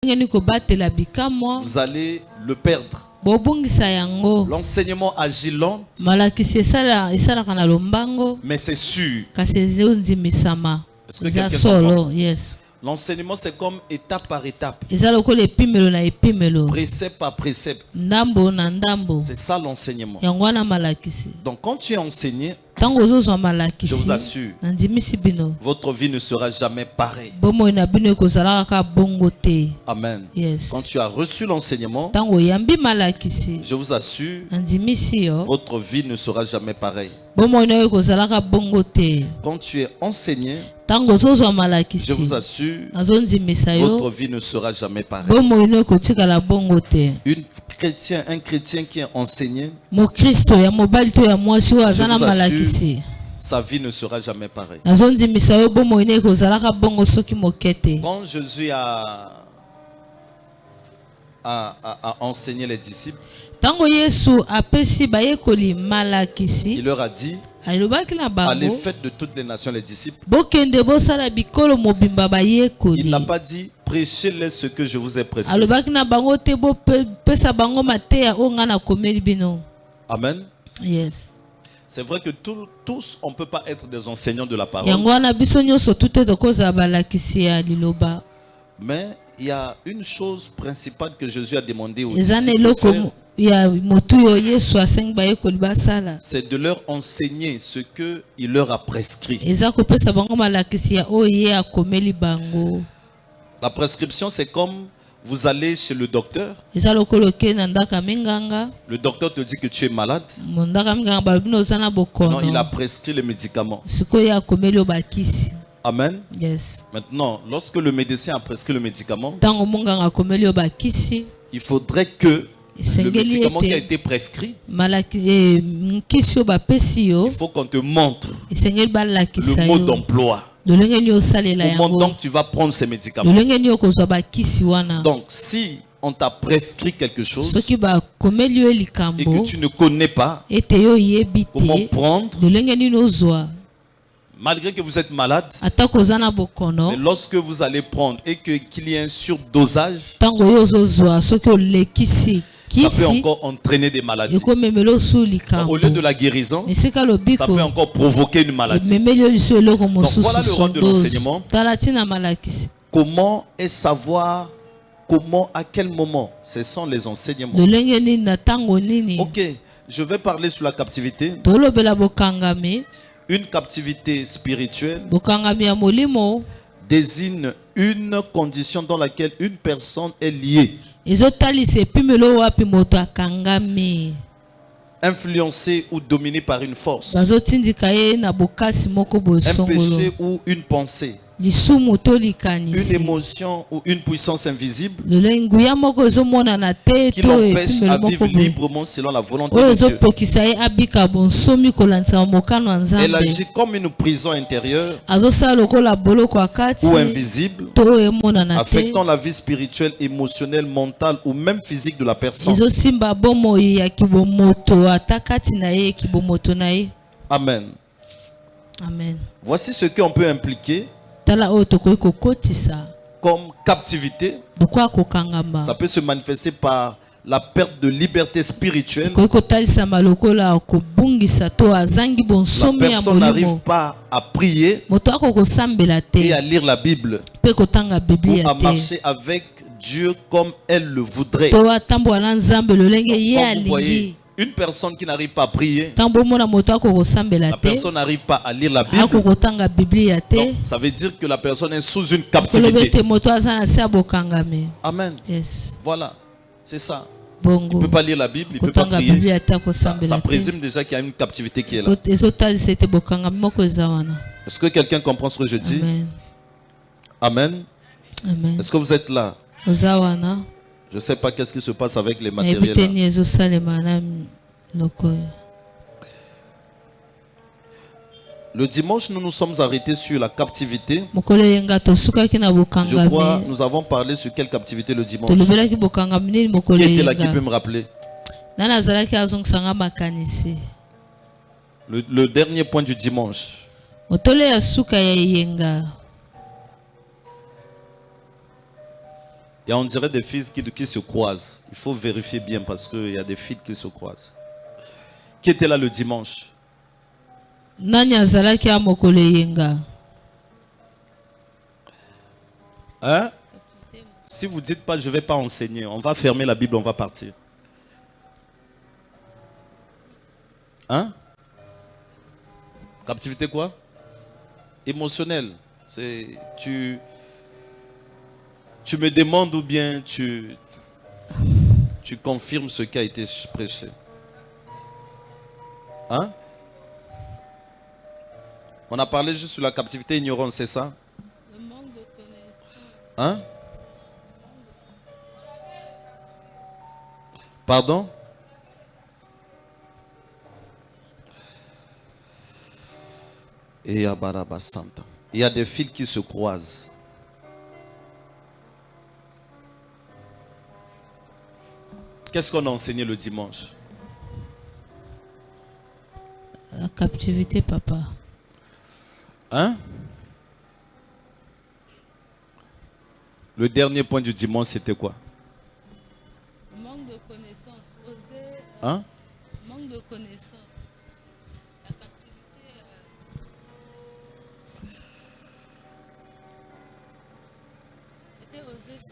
vous allez le perdre. L'enseignement agit lent, mais c'est sûr. Est-ce que quelqu'un comprend? Yes. L'enseignement, c'est comme étape par étape, précepte par précepte. C'est ça l'enseignement. Donc quand tu es enseigné, je vous assure, votre vie ne sera jamais pareille. Amen. Yes. Quand tu as reçu l'enseignement, je vous assure, votre vie ne sera jamais pareille. Quand tu es enseigné, je vous assure, votre vie ne sera jamais pareille. Un chrétien qui est enseigné, je vous assure, sa vie ne sera jamais pareille. Quand Jésus a enseigné les disciples, il leur a dit: allez, faites de toutes les nations les disciples. Il n'a pas dit prêchez-les ce que je vous ai prescrit. Amen. Yes. C'est vrai que tous, on ne peut pas être des enseignants de la parole. Mais il y a une chose principale que Jésus a demandé aux disciples de faire. C'est de leur enseigner ce qu'il leur a prescrit. La prescription, c'est comme vous allez chez le docteur. Le docteur te dit que tu es malade. Non, il a prescrit les médicaments. Amen. Yes. Maintenant, lorsque le médecin a prescrit le médicament, il faudrait que le médicament qui a été prescrit, il faut qu'on te montre le mode d'emploi. Comment donc tu vas prendre ces médicaments? Donc si on t'a prescrit quelque chose et que tu ne connais pas comment prendre, malgré que vous êtes malade, mais lorsque vous allez prendre et qu'il y ait un surdosage, ça peut encore entraîner des maladies. Au lieu de la guérison, ça peut encore provoquer une maladie. Donc voilà le rôle de l'enseignement. Comment est savoir comment, à quel moment? Ce sont les enseignements. Ok, je vais parler sur la captivité. Une captivité spirituelle désigne une condition dans laquelle une personne est liée, influencée ou dominée par une force, un péché ou une pensée, une émotion ou une puissance invisible qui l'empêche à vivre librement selon la volonté de Dieu. Elle agit comme une prison intérieure ou invisible, affectant la vie spirituelle, émotionnelle, mentale ou même physique de la personne. Amen. Amen. Voici ce qu'on peut impliquer comme captivité. Ça peut se manifester par la perte de liberté spirituelle. La personne n'arrive pas à prier et à lire la Bible ou à marcher avec Dieu comme elle le voudrait. Donc, vous voyez, une personne qui n'arrive pas à prier, la personne n'arrive pas à lire la Bible, donc ça veut dire que la personne est sous une captivité. Amen. Yes. Voilà, c'est ça. Il ne peut pas lire la Bible, il ne peut pas prier. Ça présume déjà qu'il y a une captivité qui est là. Est-ce que quelqu'un comprend ce que je dis? Amen. Amen. Est-ce que vous êtes là? Je ne sais pas qu'est-ce qui se passe avec les matériels là. Le dimanche, nous nous sommes arrêtés sur la captivité. Je crois nous avons parlé sur quelle captivité le dimanche? Qui était là qui peut me rappeler? Le dernier point du dimanche. Et on dirait des fils qui se croisent. Il faut vérifier bien parce qu'il y a des fils qui se croisent. Qui était là le dimanche? Hein? Si vous dites pas, je ne vais pas enseigner, on va fermer la Bible, on va partir. Hein? Captivité quoi? Émotionnelle. C'est tu me demandes ou bien tu confirmes ce qui a été prêché. Hein? On a parlé juste sur la captivité ignorante, c'est ça? Le manque de connaissance. Hein? Pardon? Et il y a des fils qui se croisent. Qu'est-ce qu'on a enseigné le dimanche? La captivité, papa. Hein? Le dernier point du dimanche, c'était quoi? Manque de connaissance. Oser, hein? Manque de connaissance. La captivité. C'était Osée 4.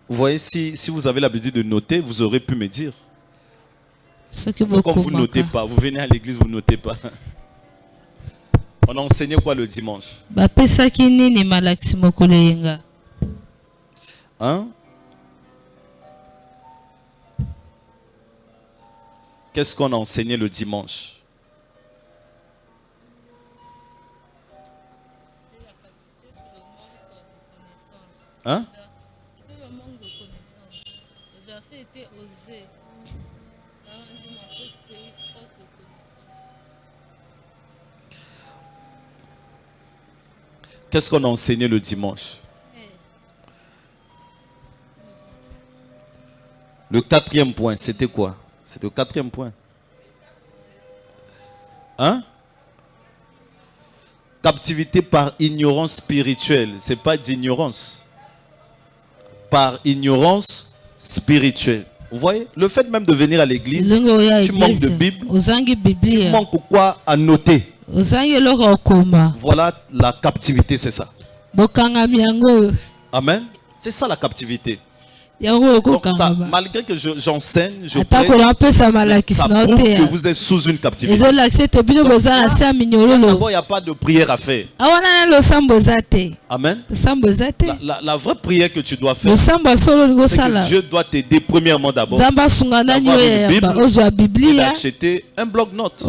Vous voyez, si vous avez l'habitude de noter, vous aurez pu me dire. Comme vous ne notez pas, vous venez à l'église, vous ne notez pas. On a enseigné quoi le dimanche? Hein? Qu'est-ce qu'on a enseigné le dimanche? Hein? Qu'est-ce qu'on a enseigné le dimanche? Le quatrième point, c'était quoi? C'est le quatrième point. Hein? Captivité par ignorance spirituelle. Ce n'est pas d'ignorance. Par ignorance spirituelle. Vous voyez? Le fait même de venir à l'église, tu manques de Bible. Tu manques quoi à noter? Voilà la captivité, c'est ça. Amen. C'est ça la captivité. Donc ça, malgré que j'enseigne, je prêche, ça prouve que vous êtes sous une captivité. D'abord, il n'y a pas de prière à faire. Amen. La vraie prière que tu dois faire, c'est que Dieu doit t'aider premièrement d'abord d'avoir une Bible et d'acheter un bloc-notes.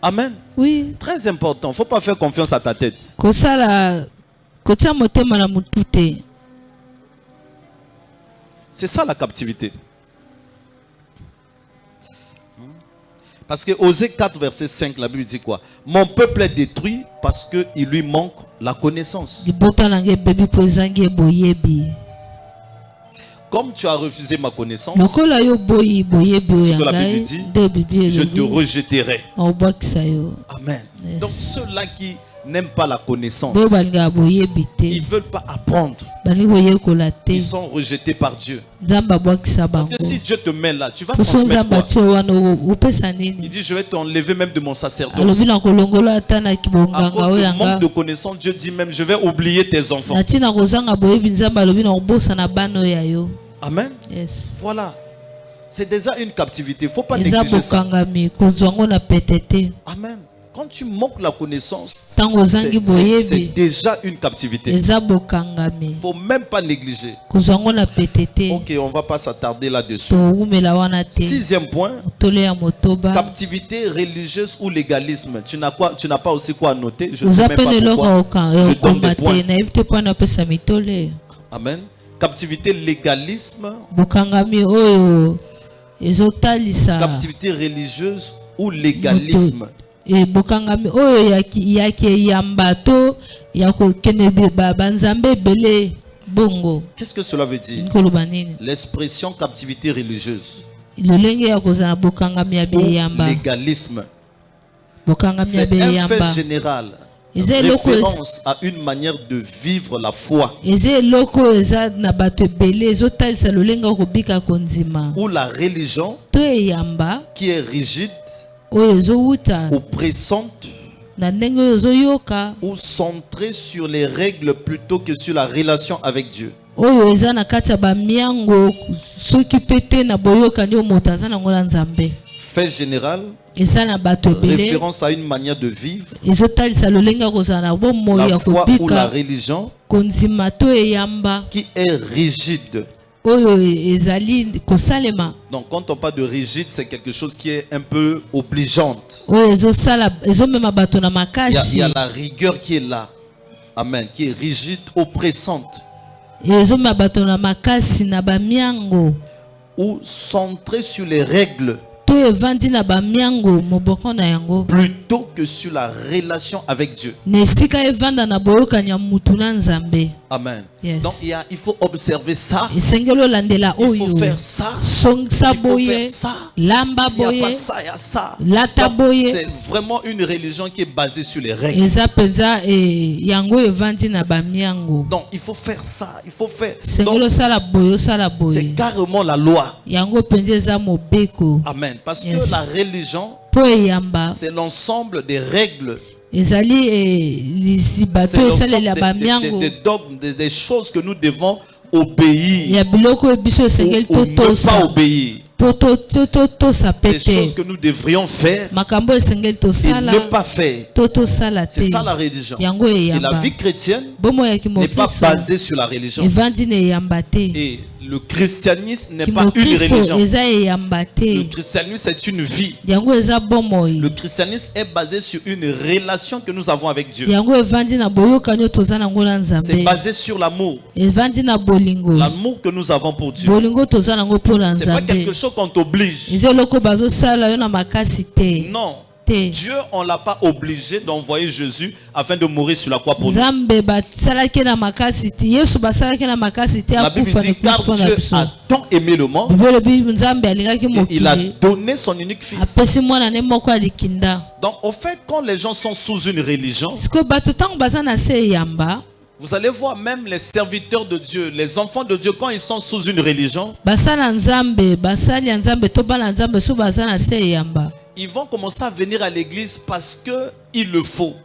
Amen. Oui. Très important. Il ne faut pas faire confiance à ta tête. C'est ça la captivité. Parce que Osée 4, verset 5, la Bible dit quoi? Mon peuple est détruit parce qu'il lui manque la connaissance. Comme tu as refusé ma connaissance, ce que la Bible dit, je te rejetterai. Amen. Donc ceux-là qui n'aiment pas la connaissance, ils ne veulent pas apprendre, ils sont rejetés par Dieu. Parce que si Dieu te met là, tu vas transmettre quoi? Il dit, je vais t'enlever même de mon sacerdoce. À cause du manque de connaissance, Dieu dit même, je vais oublier tes enfants. Amen. Yes. Voilà. C'est déjà une captivité. Il ne faut pas négliger ça. Amen. Quand tu manques la connaissance, c'est déjà une captivité. Il ne faut même pas négliger. Ok, on ne va pas s'attarder là-dessus. Sixième point, captivité religieuse ou légalisme. Tu n'as pas aussi quoi à noter. Je ne sais même pas pourquoi. Je donne des points. Amen. Captivité légalisme. Captivité religieuse ou légalisme. Qu'est-ce que cela veut dire? L'expression captivité religieuse. ou légalisme. C'est un fait général. Référence à une manière de vivre la foi. Ou la religion qui est rigide, oppressante, ou centrée sur les règles plutôt que sur la relation avec Dieu. Fait général, référence à une manière de vivre, la foi ou la religion qui est rigide. Donc quand on parle de rigide, c'est quelque chose qui est un peu obligeante. Il y a la rigueur qui est là. Amen. Qui est rigide, oppressante. Ou centrée sur les règles plutôt que sur la relation avec Dieu. Amen. Yes. Donc il faut observer ça. Il faut faire ça. Il faut faire ça. S'il n'y a pas ça, il y a ça. C'est vraiment une religion qui est basée sur les règles. Donc il faut faire ça. Il faut faire. C'est carrément la loi. Amen. Parce que la religion, c'est l'ensemble des règles. C'est des dogmes, des choses que nous devons obéir ou ne pas obéir. Des choses que nous devrions faire et ne pas faire. C'est ça la religion. Et la vie chrétienne n'est pas basée sur la religion. Et le christianisme n'est pas une religion. Le christianisme, c'est une vie. Le christianisme est basé sur une relation que nous avons avec Dieu. C'est basé sur l'amour. L'amour que nous avons pour Dieu. C'est pas quelque chose qu'on t'oblige. Non. Dieu, on ne l'a pas obligé d'envoyer Jésus afin de mourir sur la croix pour nous. La Bible dit car Dieu a tant aimé le monde, il a donné son unique fils. Donc au fait, quand les gens sont sous une religion, vous allez voir même les serviteurs de Dieu, les enfants de Dieu, quand ils sont sous une religion, ils vont commencer à venir à l'église parce qu'il le faut.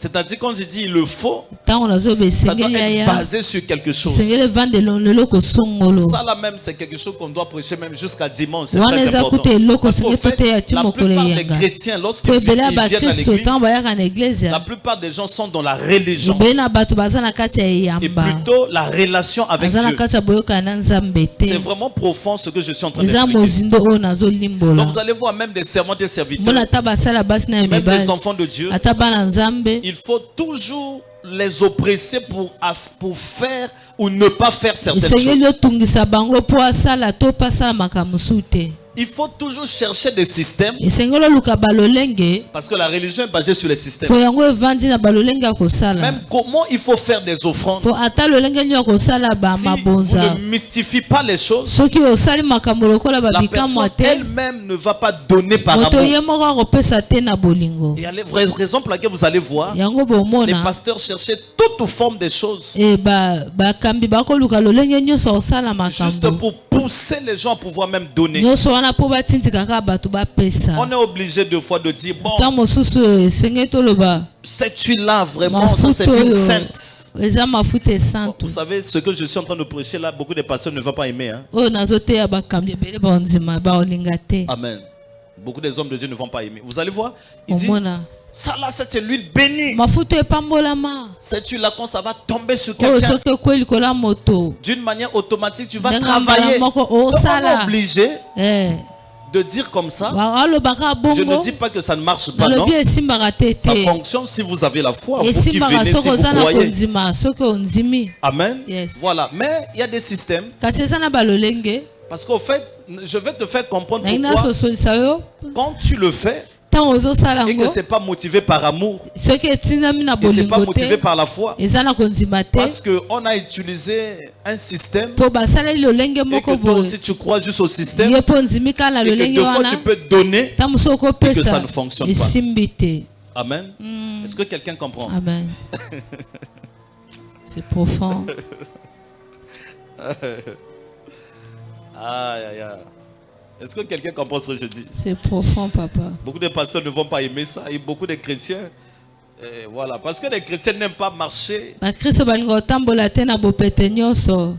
C'est-à-dire quand je dis il le faut, ça doit être basé sur quelque chose. Ça là même c'est quelque chose qu'on doit prêcher même jusqu'à dimanche. C'est très important. Parce qu'en fait, la plupart des chrétiens, lorsqu'ils viennent à l'église, la plupart des gens sont dans la religion et plutôt la relation avec Dieu. C'est vraiment profond ce que je suis en train d'expliquer. Donc vous allez voir même des servants et serviteurs, même des enfants de Dieu, il faut toujours les oppresser pour faire ou ne pas faire certaines choses. Il faut toujours chercher des systèmes parce que la religion est basée sur les systèmes. Même comment il faut faire des offrandes. Si vous ne mystifiez pas les choses, la personne elle-même ne va pas donner par amour. Il y a les vraies raisons pour lesquelles vous allez voir les pasteurs chercher toute forme de choses juste pour pousser les gens à pouvoir même donner. On est obligé deux fois de dire bon, cette huile-là vraiment, ça c'est une sainte. Bon, vous savez ce que je suis en train de prêcher là, beaucoup de pasteurs ne vont pas aimer. Hein? Amen. Beaucoup des hommes de Dieu ne vont pas aimer. Vous allez voir, il dit ça là c'est l'huile bénie. Cette huile là quand ça va tomber sur quelqu'un, d'une manière automatique tu vas travailler. Donc on est obligé de dire comme ça. Je ne dis pas que ça ne marche pas, non. Ça fonctionne si vous avez la foi. Vous qui venez, si vous croyez. Amen. Yes. Voilà. Mais il y a des systèmes. Parce qu'au fait, je vais te faire comprendre pourquoi quand tu le fais, et que c'est pas motivé par amour, et c'est pas motivé par la foi, parce que on a utilisé un système et que toi aussi tu crois juste au système et que deux fois tu peux donner et que ça ne fonctionne pas. Amen. Est-ce que quelqu'un comprend? Amen. C'est profond. Aïe, aïe, aïe. Est-ce que quelqu'un comprend ce que je dis? C'est profond, papa. Beaucoup de pasteurs ne vont pas aimer ça. Et beaucoup de chrétiens, voilà. Parce que les chrétiens n'aiment pas marcher.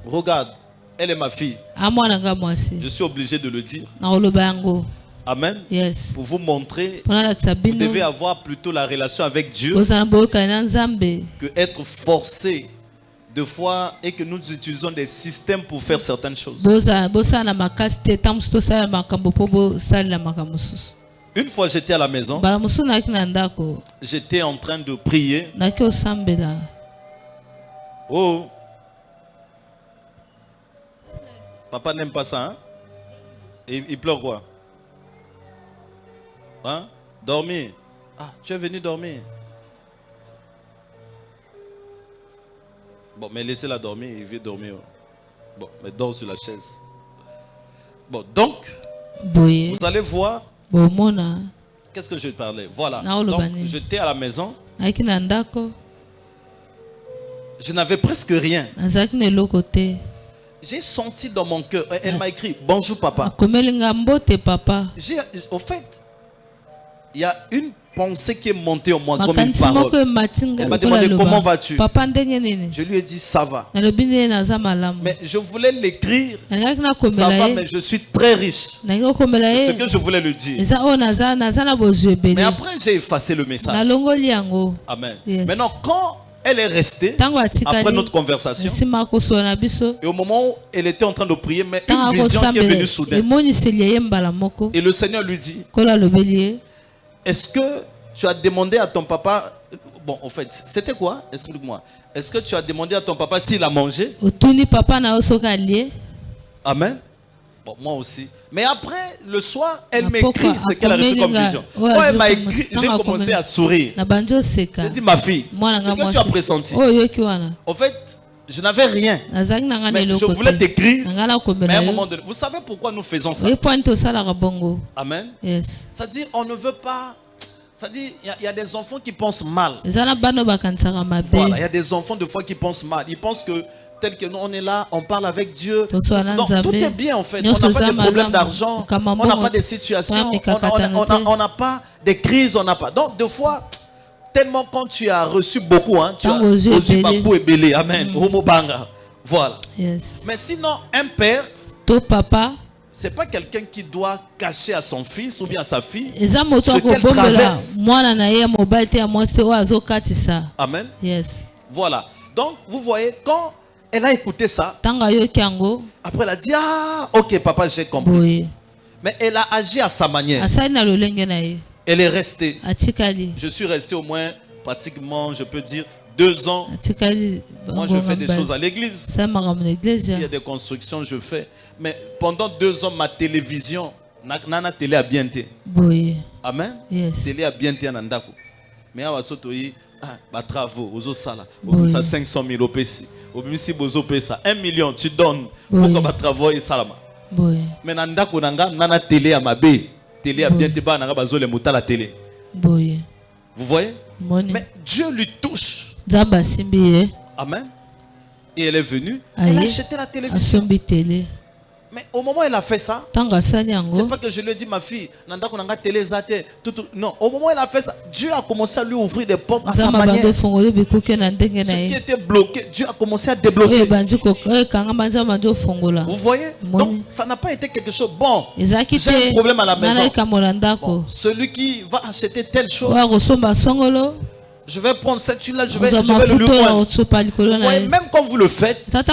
Regarde, elle est ma fille. Je suis obligé de le dire. Amen. Yes. Pour vous montrer, vous devez avoir plutôt la relation avec Dieu que être forcé de fois et que nous utilisons des systèmes pour faire certaines choses. Une fois j'étais à la maison, j'étais en train de prier. Oh, papa n'aime pas ça, hein? Il pleure quoi? Hein? Dormir. Ah, tu es venu dormir. Bon, mais laissez-la dormir, il veut dormir. Bon, mais dors sur la chaise. Bon, donc, vous allez voir. Qu'est-ce que je parlais? Voilà. Donc, j'étais à la maison. Je n'avais presque rien. J'ai senti dans mon cœur. Elle m'a écrit bonjour papa. Au fait, il y a une pensée qui est montée en moi comme une parole. Elle m'a demandé comment vas-tu. Je lui ai dit ça va. Mais je voulais l'écrire. Ça va, mais je suis très riche. C'est ce que je voulais lui dire. Mais après j'ai effacé le message. Amen. Maintenant quand elle est restée après notre conversation et au moment où elle était en train de prier, mais une vision qui est venue soudain. Et le Seigneur lui dit: est-ce que tu as demandé à ton papa... Bon, en fait, c'était quoi? Explique-moi. Est-ce que tu as demandé à ton papa s'il a mangé? Amen. Bon, moi aussi. Mais après, le soir, elle m'écrit ce qu'elle a reçu comme vision. Quand elle m'a écrit, j'ai commencé à sourire. J'ai dit: ma fille, ce que tu as pressenti. En fait, je n'avais rien. Mais je voulais t'écrire. Mais à un moment donné, vous savez pourquoi nous faisons ça? Amen. Yes. Ça dit, on ne veut pas. Ça dit, il y a des enfants qui pensent mal. Voilà, il y a des enfants de fois qui pensent mal. Ils pensent que tel que nous on est là, on parle avec Dieu. Donc tout est bien en fait. On n'a pas de problème d'argent. On n'a pas de situation. On n'a pas de crise. On n'a pas. Donc deux fois, tellement quand tu as reçu beaucoup, hein, tu as reçu beaucoup et belé. Amen. Voilà. Yes. Mais sinon, un père, papa, c'est pas quelqu'un qui doit cacher à son fils ou bien à sa fille ce qu'elle traverse. Amen. Yes. Voilà. Donc, vous voyez, quand elle a écouté ça, après elle a dit: ah, ok papa, j'ai compris. Mais elle a agi à sa manière. Elle est restée. Je suis resté au moins, pratiquement, je peux dire, 2 ans. Moi, je fais des choses à l'église. S'il y a des constructions, je fais. Mais pendant 2 ans, ma télévision, nana télé a bien été. Amen. Yes. Télé a bien été en Andako. Mais à Wasotoyi, travaux, aux sala, ça 500 000 opesi. Si bozo pesa 1 million, tu donnes pour que travaux et salama. Mais Nandako nanga, nana télé a ma bé. Télé a bien été ba nanga bazole muta la télé. Vous voyez? Mais Dieu lui touche. Amen. Et elle est venue. Elle a acheté la télévision. Mais au moment où elle a fait ça, c'est pas que je lui ai dit: ma fille, non, au moment où elle a fait ça, Dieu a commencé à lui ouvrir des portes à sa manière. Ce qui était bloqué, Dieu a commencé à débloquer. Vous voyez? Donc ça n'a pas été quelque chose. Bon, j'ai un problème à la maison. Bon, celui qui va acheter telle chose, je vais prendre cette huile-là, je vais le lui prendre. Vous voyez, même quand vous le faites, c'est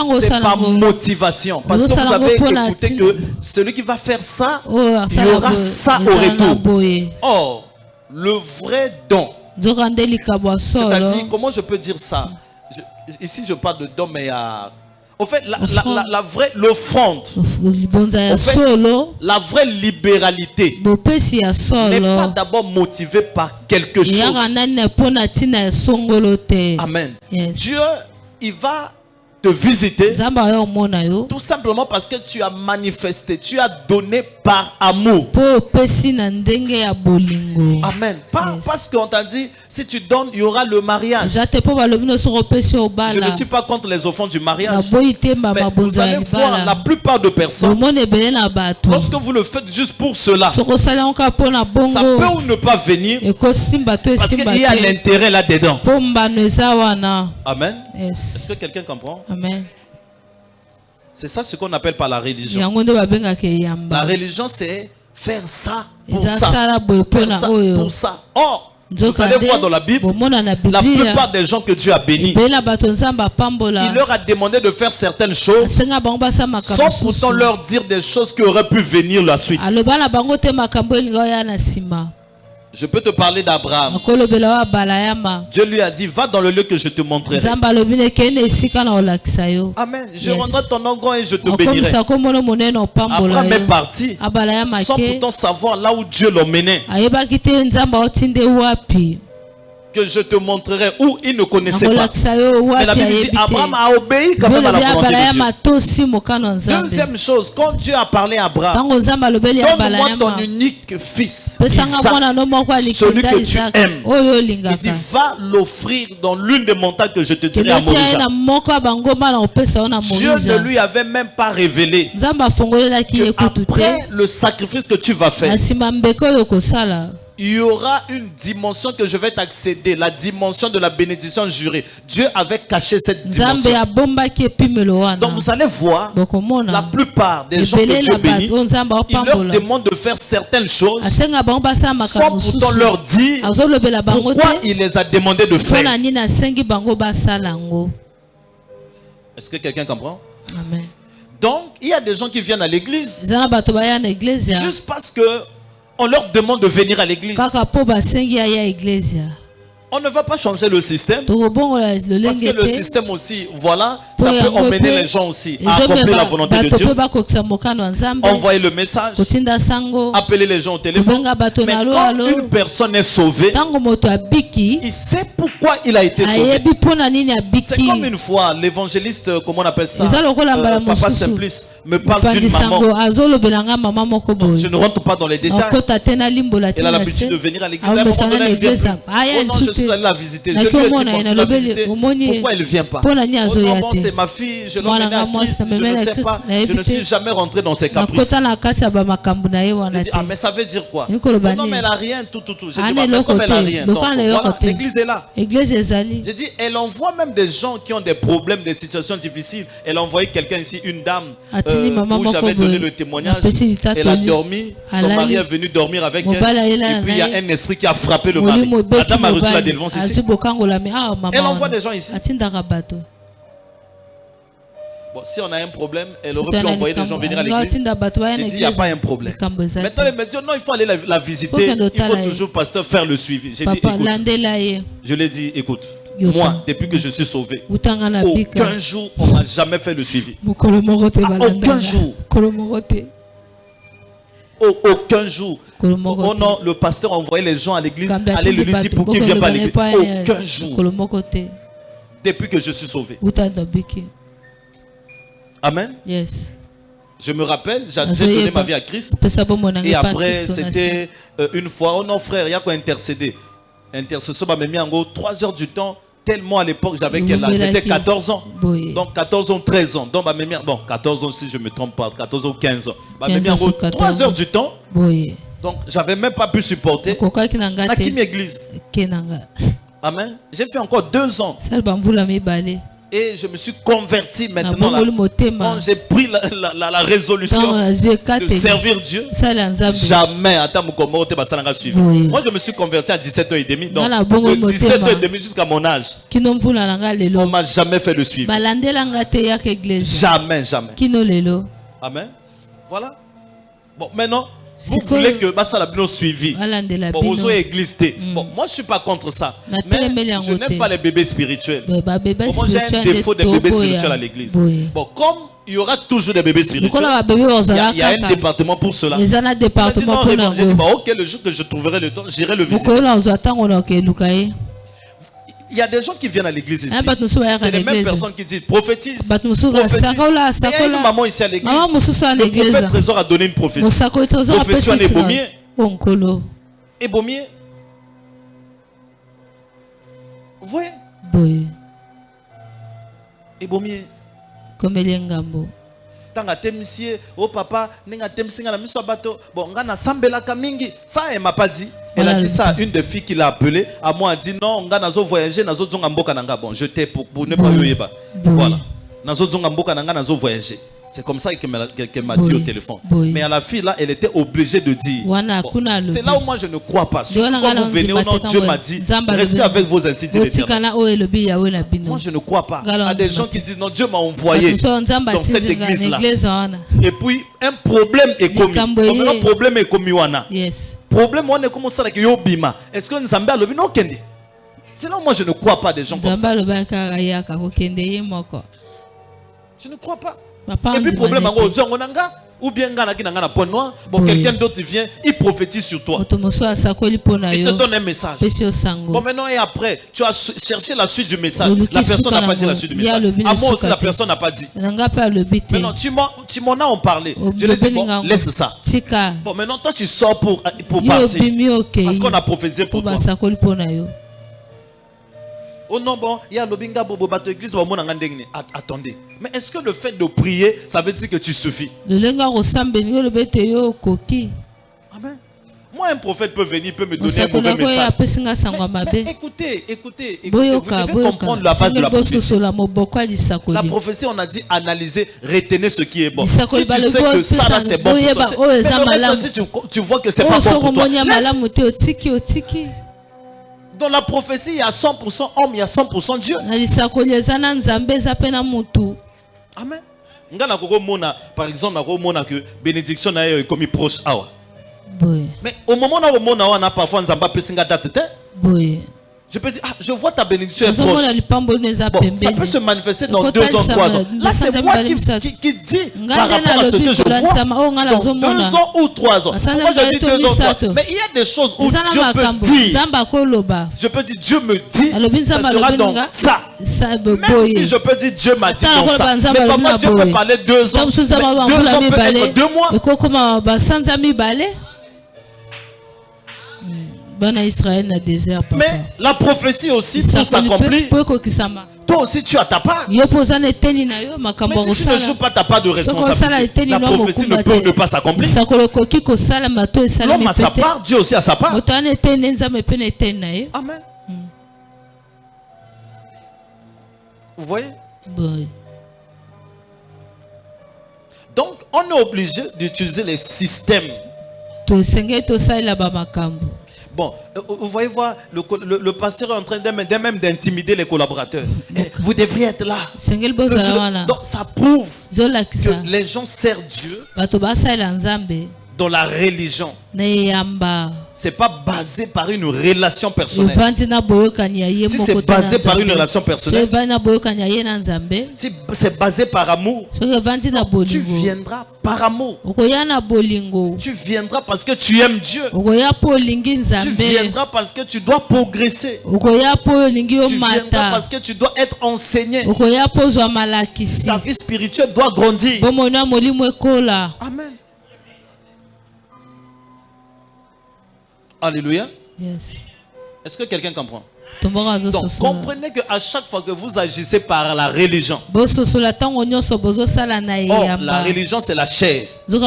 par motivation. Parce que vous avez écouté que celui qui va faire ça, il y aura ça au retour. Or, le vrai don, c'est-à-dire, comment je peux dire ça? Ici, je parle de don, mais En fait, l'offrande, la vraie libéralité n'est pas d'abord motivée par quelque chose. Amen. Yes. Dieu, il va te visiter tout simplement parce que tu as manifesté, tu as donné par amour. Amen. Pas parce qu'on t'a dit, si tu donnes, il y aura le mariage. Je ne suis pas contre les offrandes du mariage. Mais vous allez voir la plupart de personnes, lorsque vous le faites juste pour cela, ça peut ou ne pas venir parce qu'il y a l'intérêt là-dedans. Amen. Yes. Est-ce que quelqu'un comprend? Amen. C'est ça ce qu'on appelle par la religion. La religion, c'est faire ça pour ça, faire ça pour ça. Or, vous allez voir dans la Bible, la plupart des gens que Dieu a bénis, il leur a demandé de faire certaines choses sans pourtant leur dire des choses qui auraient pu venir la suite. Je peux te parler d'Abraham. Dieu lui a dit, va dans le lieu que je te montrerai. Amen. Je rendrai ton nom grand et je te bénirai. Abraham est parti sans pourtant savoir là où Dieu l'emmenait. Que je te montrerai où il ne connaissait pas. Mais la Bible dit Abraham a obéi quand même à la volonté de Dieu. Deuxième chose, quand Dieu a parlé à Abraham, donne-moi ton unique fils, Isaac, celui que tu aimes. Il dit, va l'offrir dans l'une des montagnes que je te dirai à Moria. Dieu ne lui avait même pas révélé que après le sacrifice que tu vas faire, il y aura une dimension que je vais t'accéder, la dimension de la bénédiction jurée. Dieu avait caché cette dimension. Donc vous allez voir, la plupart des gens que Dieu bénit, il leur demande de faire certaines choses sans pourtant leur dire pourquoi il les a demandé de faire. Est-ce que quelqu'un comprend? Amen. Donc il y a des gens qui viennent à l'église juste parce que on leur demande de venir à l'église. On ne va pas changer le système. Parce que le système aussi, voilà, ça peut emmener les gens aussi à accomplir la volonté de Dieu. Envoyer le message, appeler les gens au téléphone. Mais quand une personne est sauvée, il sait pourquoi il a été sauvé. C'est comme une fois, l'évangéliste, comment on appelle ça, Papa Simplice, me parle d'une maman. Je ne rentre pas dans les détails. Elle a l'habitude de venir à l'église. Je suis allé la visiter. Je lui ai dit, quand tu l'as visité, pourquoi elle ne vient pas? Oh non, bon, c'est ma fille, je l'ai emmenée à Christ, je ne sais pas, je ne suis jamais rentré dans ses caprices. J'ai dit, ah, mais ça veut dire quoi? Oh non, mais elle n'a rien, tout. J'ai dit, mais comme elle n'a rien, donc voilà, l'église est là. J'ai dit, elle envoie même des gens qui ont des problèmes, des situations difficiles. Elle a envoyé quelqu'un ici, une dame, où j'avais donné le témoignage. Elle a dormi, son mari est venu dormir avec elle, et puis il y a un esprit qui a frappé le mari. La dame a reçu la délivrance ici. Elle envoie des gens ici. Bon, si on a un problème, elle aurait pu envoyer des gens venir à l'église. J'ai dit, il n'y a pas un problème. Maintenant, elle me dit, non, il faut aller la visiter. Il faut toujours, pasteur, faire le suivi. J'ai dit, écoute. Je lui ai dit, écoute. Moi, depuis que je suis sauvé, aucun jour, on n'a jamais fait le suivi. Aucun jour. Aucun jour. Oh non, le pasteur a envoyé les gens à l'église, allez lui dire pour qu'il ne vienne pas à l'église. Aucun jour. Depuis que je suis sauvé. Amen. Yes. Je me rappelle, j'ai donné ma vie à Christ. Et après, c'était une fois, oh non frère, il y a quoi intercéder. Intercession m'a mis en gros 3 heures du temps. Tellement à l'époque, j'avais qu'elle était 14 ans. Donc 14 ans, 13 ans. Donc, bon, 14 ans si je ne me trompe pas, 14 ans, 15 ans. Mis en gros 3 heures du temps. Donc, j'avais même pas pu supporter. À qui m'église? Amen. J'ai fait encore 2 ans. Et je me suis converti maintenant là. Quand j'ai pris la résolution de servir Dieu, jamais. Moi je me suis converti à 17h30. Donc de 17h30 jusqu'à mon âge, on ne m'a jamais fait le suivi. Jamais. Amen. Voilà. Bon, maintenant, Vous voulez que ça la bien suivi. Bon, vous avez église. Bon, moi je suis pas contre ça. Mais je n'aime pas les bébés spirituels. Moi j'ai un défaut des bébés spirituels à l'église. Bon, comme il y aura toujours des bébés spirituels, il y a un département pour cela. Ok, le jour que je trouverai le temps, j'irai le visiter. Il y a des gens qui viennent à l'église ici. C'est les mêmes personnes qui disent prophétise. Il y a une maman ici à l'église. Le prophète Trésor a donné une prophétie. Prophétie en Ébaumier. Ébaumier. Vous voyez? Ébaumier. Comme Eliengambo. Tanga temisier, oh papa, nenga temsinga na miso bato. Bon, ngana sambela kamingi. Ça, elle m'a pas dit. Elle a dit ça à une des filles qui l'a appelée. À moi, elle a dit non, nga nazo voyager, nazo zonga mboka nanga. Bon, je t'ai pour ne pas yoyeba. Voilà. Nazo zonga mboka nanga, nazo voyager. C'est comme ça qu'elle m'a dit au téléphone. Mais à la fille là, elle était obligée de dire. Bon, c'est là où moi je ne crois pas. Quand vous venez au nom, Dieu m'a dit, restez avec vos ainsi dit l'Éternel. Moi je ne crois pas. Il y a des gens qui disent non, Dieu m'a envoyé dans cette église là. Et puis un problème est commis. Un problème est commis. Problème on est comme ça avec Yobima. Est-ce que nous sommes bien le non kende? C'est là où moi je ne crois pas des gens comme ça. Je ne crois pas. Et puis problème ou bien bon, quelqu'un d'autre vient, il prophétise sur toi. Il te donne un message. Bon, maintenant et après, tu as cherché la suite du message. La personne n'a pas dit la suite du message. À moi aussi, la personne n'a pas dit. Maintenant, tu m'en as en parlé. Je lui ai dit, bon, laisse ça. Bon, maintenant, toi, tu sors pour partir. Parce qu'on a prophétisé pour toi. Oh non, bon, il y a l'obinga bobo bato église. Attendez. Mais est-ce que le fait de prier, ça veut dire que tu suffis? Amen. Moi, un prophète peut venir, peut me donner un mauvais message. Mais écoutez, vous devez comprendre la base de la prophétie. La prophétie, on a dit analyser, retenez ce qui est bon. Si tu sais que ça là c'est bon pour toi, mais si tu vois que c'est pas bon pour toi, dans la prophétie, il y a 100% homme, il y a 100% Dieu. Amen. Par exemple, que bénédiction est comme proche. Mais au moment où on a parfois un date. Je peux dire, ah, je vois ta bénédiction est proche. Bon, ça peut se manifester dans 2 ans, 3 ans. Là, c'est moi qui dis par rapport à ce que je vois dans 2 ans ou 3 ans. Moi, je dis 2 ans, 3 ans. Mais il y a des choses où Dieu peut dire. Je peux dire, Dieu me dit, ça sera dans ça. Même si je peux dire, Dieu m'a dit dans ça. Mais parfois, Dieu peut parler 2 ans. 2 ans peut être 2 mois. Mais la prophétie aussi pour s'accomplir. Toi aussi tu as ta part. Mais si tu ne joues pas ta part de responsabilité, la prophétie ne peut ne pas s'accomplir. L'homme a sa part, Dieu aussi a sa part. Amen. Vous voyez? Donc on est obligé d'utiliser les systèmes. Bon, vous voyez voir, le pasteur est en train même d'intimider les collaborateurs. Vous devriez être là. Donc ça prouve que les gens servent Dieu dans la religion. C'est pas basé par une relation personnelle. Si c'est basé par une relation personnelle, si c'est basé par amour, tu viendras par amour. Tu viendras parce que tu aimes Dieu. Tu viendras parce que tu dois progresser. Tu viendras parce que tu dois être enseigné. Ta vie spirituelle doit grandir. Amen. Alléluia. Yes. Est-ce que quelqu'un comprend? Donc comprenez qu'à chaque fois que vous agissez par la religion, la religion c'est la chair. La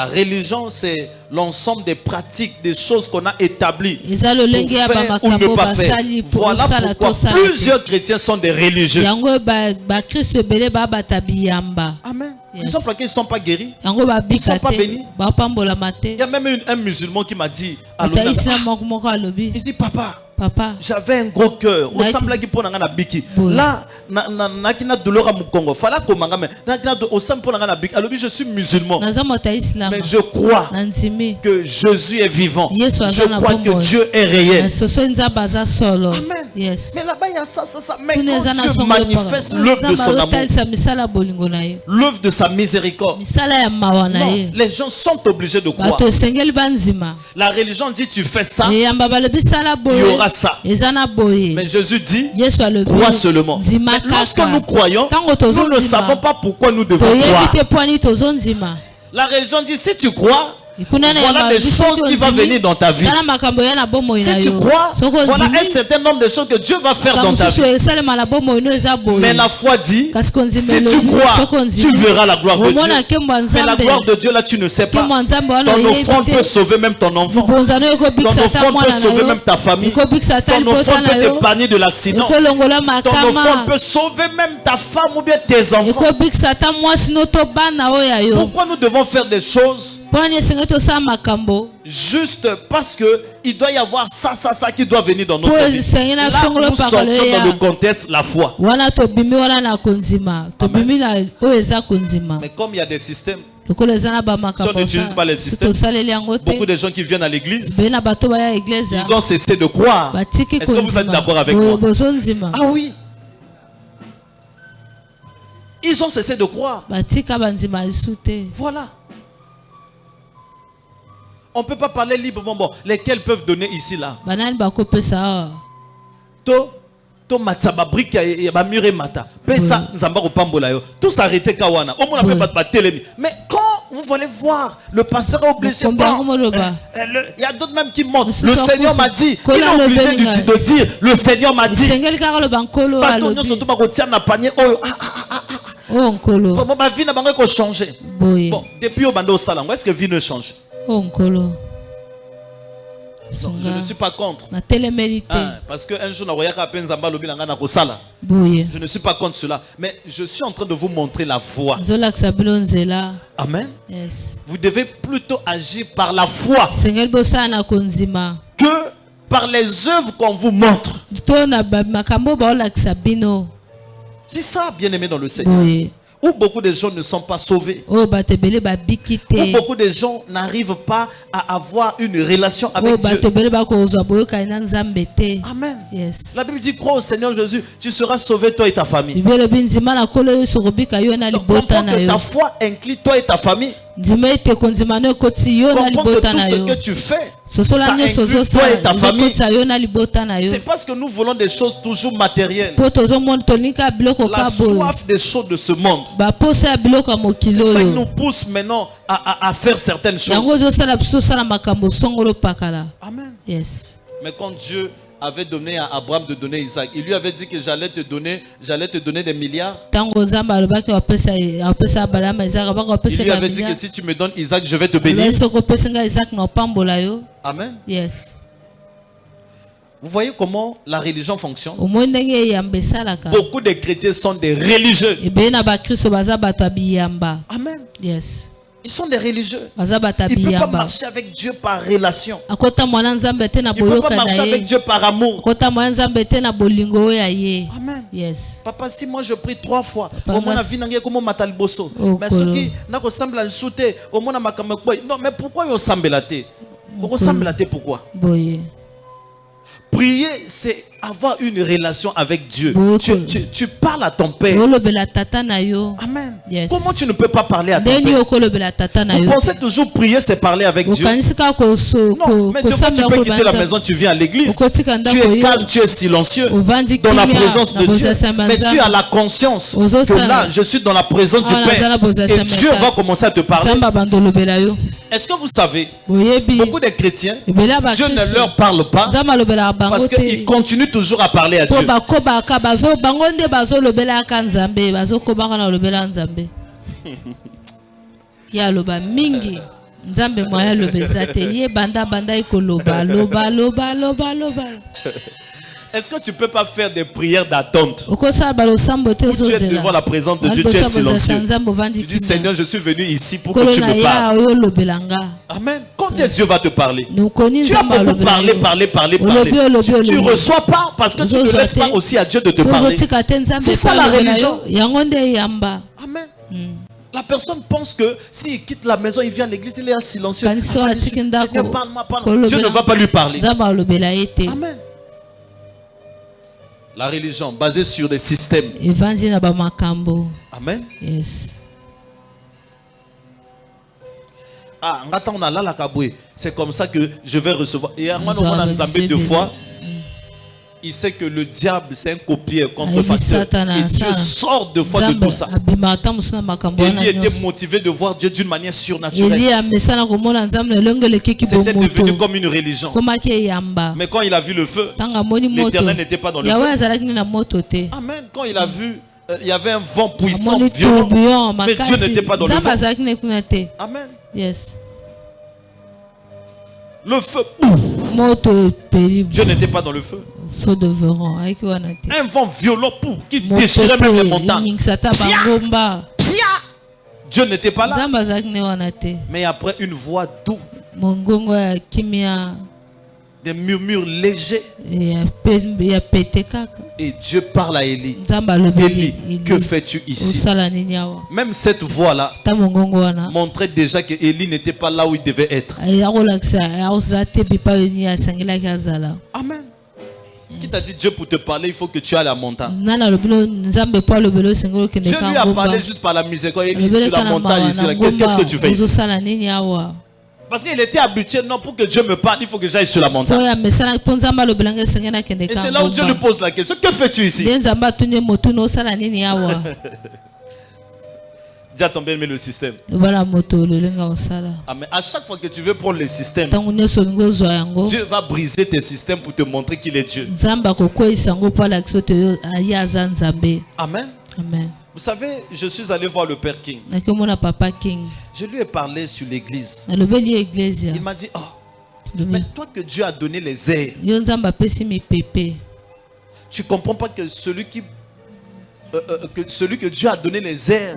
religion c'est l'ensemble des pratiques, des choses qu'on a établies pour faire ou ne pas faire. Voilà pourquoi plusieurs chrétiens sont des religieux. Amen. Ils sont plaqués, ils ne sont pas guéris. Ils ne sont pas bénis. Il y a même un musulman qui m'a dit, il dit, papa, Papa, j'avais un gros cœur. Au semble qui pona ngana biki. Là, na kina douleur au Congo. Fala ko manga mais na kina au semble pona ngana biki. Alors je suis musulman. Mais je crois que Jésus est vivant. Je crois que Dieu est réel. Amen. Yes. Mais là-bas il y a ça. Mais quand Dieu manifeste l'œuvre de son amour, l'œuvre de sa miséricorde, non, les gens sont obligés de croire. La religion dit tu fais ça, il y aura ça. Mais Jésus dit crois seulement. Mais lorsque nous croyons, nous ne savons pas pourquoi nous devons croire. La religion dit si tu crois, voilà des choses qui vont venir dans ta vie. Si tu crois, voilà un certain nombre de choses que Dieu va faire dans ta vie. Mais la foi dit, si tu crois, tu verras la gloire de Dieu. Mais la gloire de Dieu là, tu ne sais pas. Ton offrande peut sauver même ton enfant. Ton offrande peut sauver même ta famille. Ton offrande peut t'épargner de l'accident. Ton offrande peut sauver même ta femme ou bien tes enfants. Pourquoi nous devons faire des choses juste parce que il doit y avoir ça qui doit venir dans notre vie? Là, nous sortons dans le contexte la foi. Mais comme il y a des systèmes, si on n'utilise pas les systèmes, beaucoup de gens qui viennent à l'église, ils ont cessé de croire. Est-ce que vous êtes d'accord avec moi? Ah oui. Ils ont cessé de croire. Voilà. On ne peut pas parler librement. Bon, lesquels peuvent donner ici là? To matsaba brique ya ba mure mata. Pesa nzamba ko pambola yo. Tout s'arrêter kawana. Au moins on peut pas télémi. Mais quand vous voulez voir, le pasteur est obligé il y a d'autres même qui montent. Le Seigneur m'a dit. Il est obligé de dire. Le Seigneur m'a dit. Surtout pas qu'on tient na panier. Vraiment ma vie n'a pas changé. Bon, depuis au bando salam, est-ce que vie ne change? Non, je ne suis pas contre. Parce qu'un jour, je ne suis pas contre cela. Mais je suis en train de vous montrer la voie. Amen. Yes. Vous devez plutôt agir par la foi que par les œuvres qu'on vous montre. C'est ça, bien aimé dans le Seigneur. Où beaucoup de gens ne sont pas sauvés. Où beaucoup de gens n'arrivent pas à avoir une relation avec Dieu. Amen. Yes. La Bible dit crois au Seigneur Jésus, tu seras sauvé toi et ta famille. Comprends que ta foi inclut toi et ta famille. Comprends que tout ce que tu fais, ça inclut toi et ta famille. C'est parce que nous voulons des choses toujours matérielles. La soif des choses de ce monde, c'est ça qui nous pousse maintenant à faire certaines choses. Amen. Yes. Mais quand Dieu avait donné à Abraham de donner Isaac, il lui avait dit que j'allais te donner des milliards. Il lui avait dit que si tu me donnes Isaac, je vais te bénir. Amen. Yes. Vous voyez comment la religion fonctionne? Beaucoup de chrétiens sont des religieux. Amen. Yes. Ils sont des religieux. Ils ne peuvent pas marcher avec Dieu par relation. Ils ne peuvent pas marcher avec Dieu par amour. Amen. Yes. Papa, si moi je prie 3 fois, au moins mais ceux qui n'ont non, mais pourquoi ils semblent la tête? Pourquoi? Prier, c'est avoir une relation avec Dieu. Tu parles à ton Père. Amen. Yes. Comment tu ne peux pas parler à ton Père? Vous pensez toujours prier, c'est parler avec Dieu. Non, mais des fois tu peux quitter la maison, tu viens à l'église. Tu es calme, tu es silencieux dans la présence de Dieu. Mais tu as la conscience que là, je suis dans la présence du Père. Et Dieu va commencer à te parler. Est-ce que vous savez, beaucoup de chrétiens, Dieu ne leur parle pas parce qu'ils continuent toujours à parler à Dieu. Est-ce que tu ne peux pas faire des prières d'attente? Tu es devant la présence de Dieu, tu es silencieux. Tu dis Seigneur, je suis venu ici pour que tu me parles. Amen. Combien Dieu va te parler? Tu as beaucoup parlé. Tu ne reçois pas parce que tu ne laisses pas aussi à Dieu de te parler. C'est ça la religion. Amen. La personne pense que s'il quitte la maison, il vient à l'église, il est silencieux. Seigneur, parle-moi. Dieu ne va pas lui parler. Amen. La religion basée sur des systèmes. Amen. Yes. C'est comme ça que je vais recevoir. Et à moi, deux fois. Il sait que le diable c'est un copieur contrefacteur. Et Dieu sort de fois de tout ça. Élie était motivé de voir Dieu d'une manière surnaturelle. C'était devenu comme une religion. Mais quand il a vu le feu, l'Éternel n'était pas dans le feu. Amen. Quand il a vu, il y avait un vent puissant, violent, mais Dieu n'était pas dans le feu. Amen. Yes. Le feu. Dieu n'était pas dans le feu. Un vent violent qui déchirait même les montagnes. Pia. Dieu n'était pas là. Mais après une voix douce, des murmures légers, et Dieu parle à Élie. Élie, que fais-tu ici? Même cette voix-là montrait déjà que Élie n'était pas là où il devait être. Amen. Qui t'a dit Dieu pour te parler, il faut que tu ailles à la montagne. Dieu lui a parlé juste par la miséricorde. Élie, sur la montagne ici, qu'est-ce que tu fais ici? Parce qu'il était habitué, non, pour que Dieu me parle, il faut que j'aille sur la montagne. Et c'est là où Dieu lui pose la question, que fais-tu ici? Dis à ton bien-aimé le système. Amen. À chaque fois que tu veux prendre le système, Dieu va briser tes systèmes pour te montrer qu'il est Dieu. Amen. Amen. Vous savez, je suis allé voir le Père King. Je lui ai parlé sur l'église. Il m'a dit, mais toi que Dieu a donné les airs, tu ne comprends pas que celui que Dieu a donné les airs,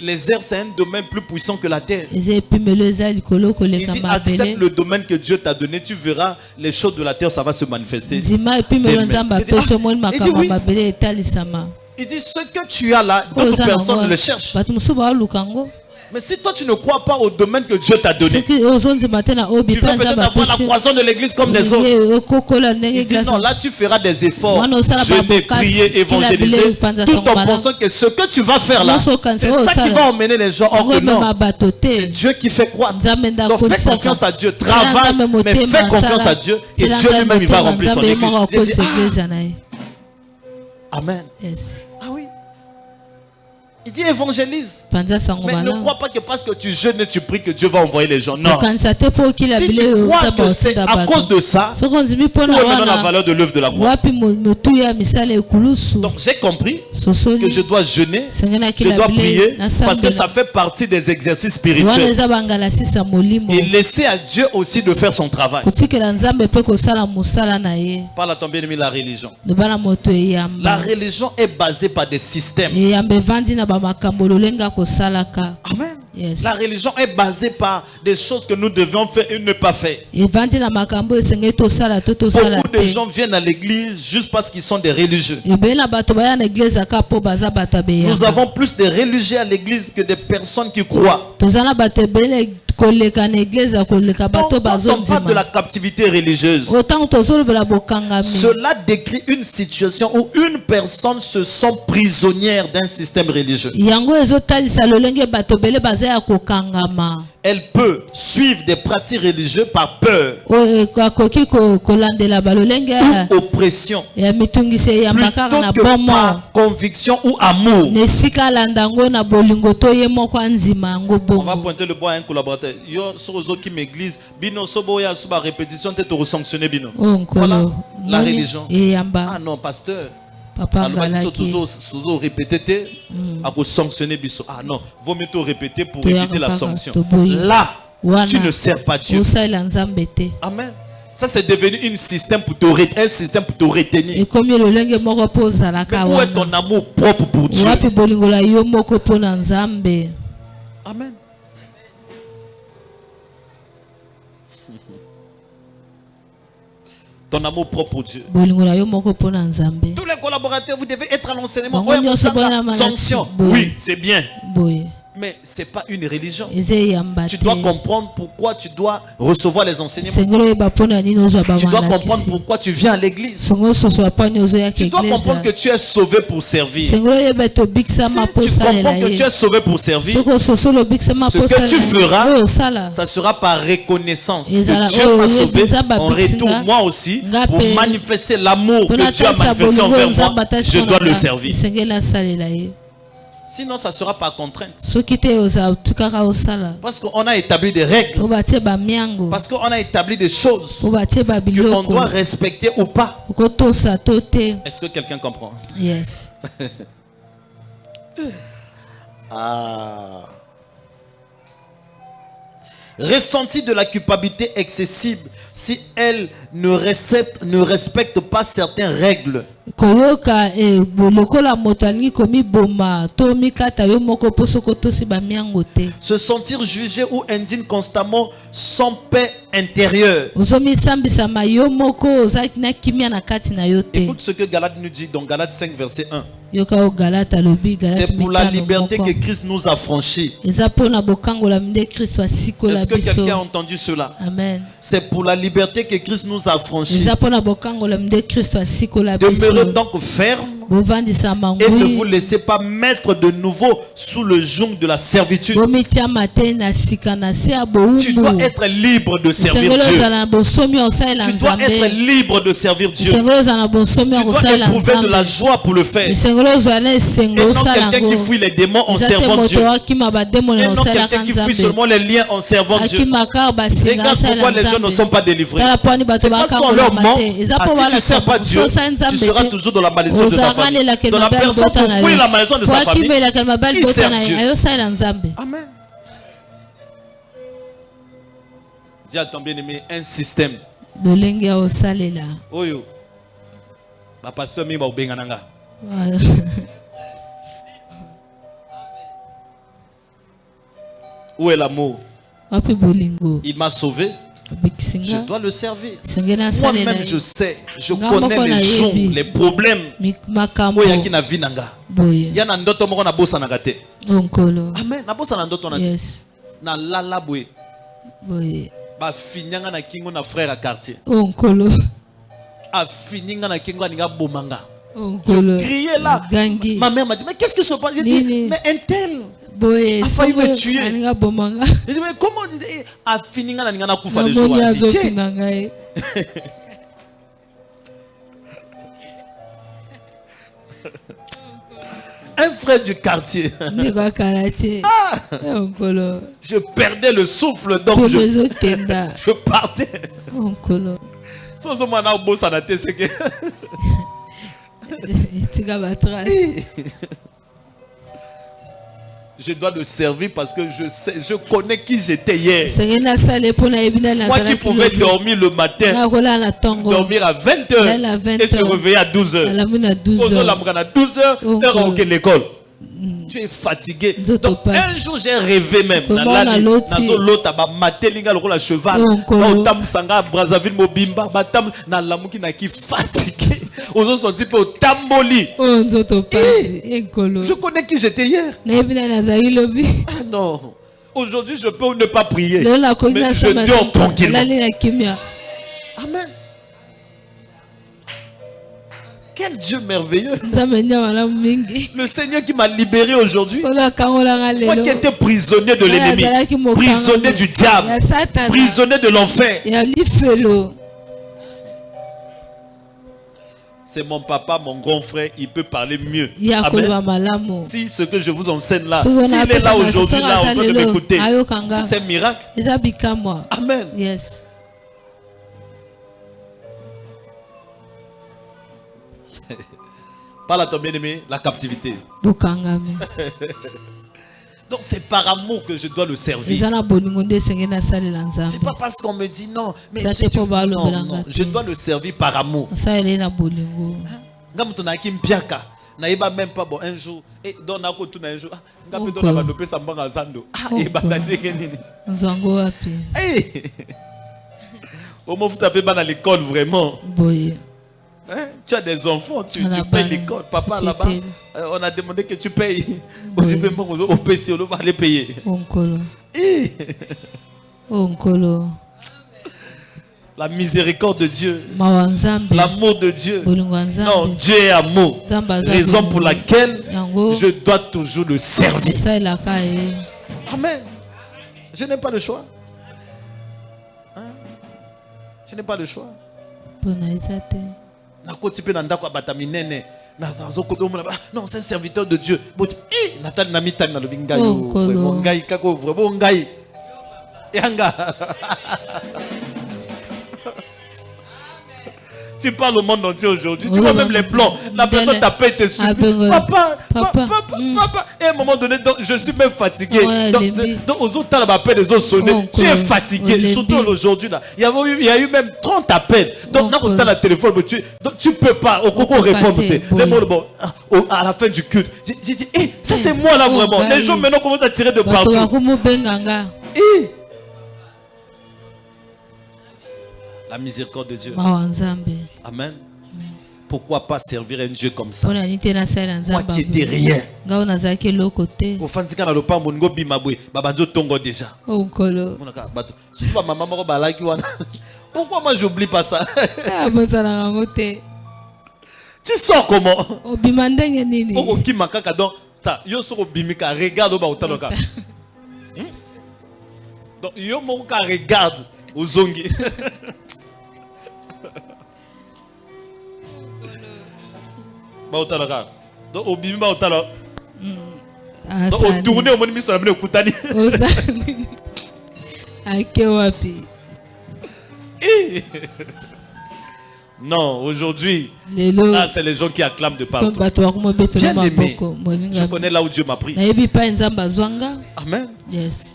les airs, c'est un domaine plus puissant que la terre. Il dit, accepte le domaine que Dieu t'a donné, tu verras les choses de la terre, ça va se manifester. Il dit, oui. Il dit, ce que tu as là, d'autres personnes le cherchent. Mais si toi tu ne crois pas au domaine que Dieu t'a donné, tu veux peut-être avoir la croissance de l'église comme les autres. Il dit non, là tu feras des efforts, jeûner, prier, évangéliser, tout en pensant que ce que tu vas faire là, c'est ça qui va emmener les gens. Or que non, c'est Dieu qui fait croître. Donc fais confiance à Dieu, travaille, mais fais confiance à Dieu et Dieu lui-même il va remplir son église. Amen. Ah oui. Il dit évangélise. Mais ne crois pas que parce que tu jeûnes et tu pries que Dieu va envoyer les gens. Non. Si tu crois que c'est à cause de ça, tu remets la valeur de l'œuvre de la croix. Donc j'ai compris que je dois jeûner, je dois prier, parce que ça fait partie des exercices spirituels. Et laisser à Dieu aussi de faire son travail. Parle à ton bien-aimé la religion. La religion est basée par des systèmes. Amen. Yes. La religion est basée par des choses que nous devions faire et ne pas faire. Beaucoup de gens viennent à l'église juste parce qu'ils sont des religieux. Nous avons plus de religieux à l'église que des personnes qui croient. Donc, quand on parle de la captivité religieuse, cela décrit une situation où une personne se sent prisonnière d'un système religieux. Elle peut suivre des pratiques religieuses par peur ou oppression plutôt que par conviction ou amour. On va pointer le bois à un collaborateur. Qui m'église, répétition, voilà la religion. Ah non, pasteur. Ah non, vaut mieux te répéter pour éviter la sanction. Là, tu ne sers pas Dieu. Amen. Ça c'est devenu un système pour te retenir. Mais où est ton amour propre pour Dieu? Amen. Ton amour propre pour Dieu. Tous les collaborateurs, vous devez être à l'enseignement. Sanction. Oui, c'est bien. Mais ce n'est pas une religion. Tu dois comprendre pourquoi tu dois recevoir les enseignements. Tu dois comprendre pourquoi tu viens à l'église. Tu dois comprendre que tu es sauvé pour servir. Si tu comprends que tu es sauvé pour servir, ce que tu feras, ça sera par reconnaissance que Dieu m'a sauvé. En retour, moi aussi, pour manifester l'amour que Dieu a manifesté envers moi, je dois le servir. Sinon, ça sera par contrainte. Parce qu'on a établi des règles. Parce qu'on a établi des choses que l'on doit respecter ou pas. Est-ce que quelqu'un comprend? Yes. Ressenti de la culpabilité excessive si elle ne respecte pas certaines règles. Se sentir jugé ou indigne constamment sans paix intérieure. Écoute ce que Galate nous dit dans Galate 5 verset 1. C'est pour la liberté que Christ nous a franchis. Est-ce que quelqu'un a entendu cela? Amen. C'est pour la liberté que Christ nous a franchis. Demeurez donc ferme et ne vous laissez pas mettre de nouveau sous le joug de la servitude. Tu dois être libre de servir Dieu. Tu dois être libre de servir Dieu. Tu dois éprouver de la joie pour le faire. Et non quelqu'un qui fuit les démons en servant Dieu. Et non quelqu'un qui fuit seulement les liens en servant Dieu. Regarde pourquoi les gens ne sont pas délivrés. C'est parce qu'on leur ment. Si tu ne sers pas Dieu, tu seras toujours dans la malédiction de ta famille. Dans la personne pour fuir la malédiction de sa famille, il sert Dieu. Amen. Dis à ton bien-aimé, un système. Oyo. Ma pasteur mi ba ubengananga. Où est l'amour? Il m'a sauvé. Je dois le servir. Moi-même je sais, je connais les jours, les problèmes. Amen. Yes. Na lala boy. Ba finyanga na kingo na frère à quartier. A fininga na kingo ninga bomanga. Je criais là. Ma mère m'a dit mais qu'est-ce qui se passe? J'ai dit mais un tel a failli me tuer. J'ai dit mais comment dit a fininga na ninga na kufa le jour. Un frère du quartier. Je perdais le souffle donc je partais. Sans au mana boss à la tête c'est que je dois le servir parce que je sais, je connais qui j'étais hier. Moi qui pouvais dormir le matin, dormir à 20h et se réveiller à 12h. À 12h, heure à l'école. Tu es fatigué. Donc un jour j'ai rêvé même. Je connais qui j'étais hier. Ah non. Aujourd'hui je peux ne pas prier. Mais je dors tranquillement. Amen. Quel Dieu merveilleux. Le Seigneur qui m'a libéré aujourd'hui. Moi qui étais prisonnier de l'ennemi, prisonnier du diable, prisonnier de l'enfer. C'est mon papa, mon grand frère, il peut parler mieux. Amen. Si ce que je vous enseigne là, s'il est là aujourd'hui, là, en train de m'écouter, c'est un miracle. Amen. Yes. Parle à ton bien-aimé, la captivité. Donc c'est par amour que je dois le servir. C'est pas parce qu'on me dit non, mais non, je dois le servir par amour. Même pas bon un jour et dans un jour Au moins, vous tapez pas dans l'école vraiment. Oui. Hein? Tu as des enfants, tu payes l'école. Papa là-bas, on a demandé que tu payes. Aujourd'hui, au PC, on va aller payer. Onkolo. La miséricorde de Dieu, l'amour de Dieu. Non, Dieu est amour. Raison pour laquelle je dois toujours le servir. Amen. Je n'ai pas le choix. Hein? Je n'ai pas le choix. Non, c'est un serviteur de Dieu. Tu parles au monde entier aujourd'hui. Tu vois même les plans. La personne t'a pas été suivie. Papa. Et à un moment donné, donc, je suis même fatigué. Donc, aux autres, l'appel des autres sonné. Tu es fatigué. Surtout aujourd'hui, là. Il y a eu même 30 appels. Donc, quand tu as le téléphone, tu peux pas. Au coco répondre. Les mots, bon, à la fin du culte. J'ai dit, ça c'est moi là vraiment. Les gens maintenant commencent à tirer de partout. La miséricorde de Dieu. Amen. Pourquoi pas servir un Dieu comme ça? Moi qui étais rien. Pourquoi moi j'oublie pas ça? Tu sors comment? Regarde donc yo moka regarde aux zongi. Donc au bimi ba otala. Donc au tourner au moni miso na bino kutani. Non, aujourd'hui, là c'est les gens qui acclament de partout. Bien aimé, je connais là où Dieu m'a pris. Amen. Yes.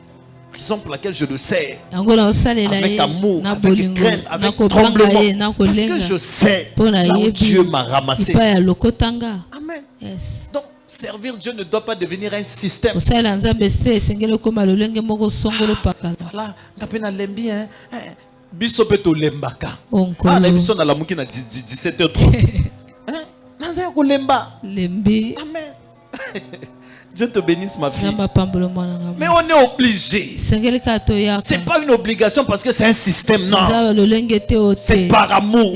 Raison pour laquelle je le sais avec amour, avec crainte, avec tremblement, parce que je sais là où Dieu m'a ramassé. Amen. Yes. Donc servir Dieu ne doit pas devenir un système. Voilà, biso peto lembaka. Ah na biso na la muki na 17h30. Hein? Naza ko lemba. Lembi. Amen. Dieu te bénisse ma fille. Mais on est obligé. C'est pas une obligation parce que c'est un système, non. C'est par amour.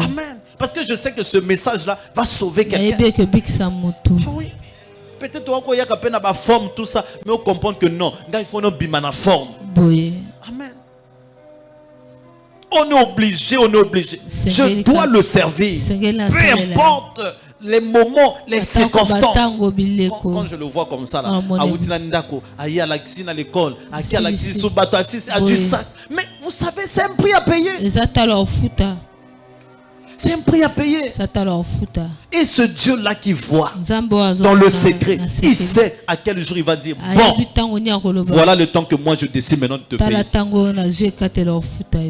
Amen. Parce que je sais que ce message-là va sauver quelqu'un. Ah oui. Peut-être qu'on y a peine à forme tout ça, mais on comprend que non. Il faut nous bimana forme. Amen. On est obligé, on est obligé. Je dois le servir. Peu importe les moments, les circonstances. Quand je le vois comme ça, là, à l'école, à du sac. Mais vous savez, c'est un prix à payer. C'est un prix à payer. Et ce Dieu-là qui voit dans le secret, il sait à quel jour il va dire, bon, voilà le temps que moi je décide maintenant de te payer.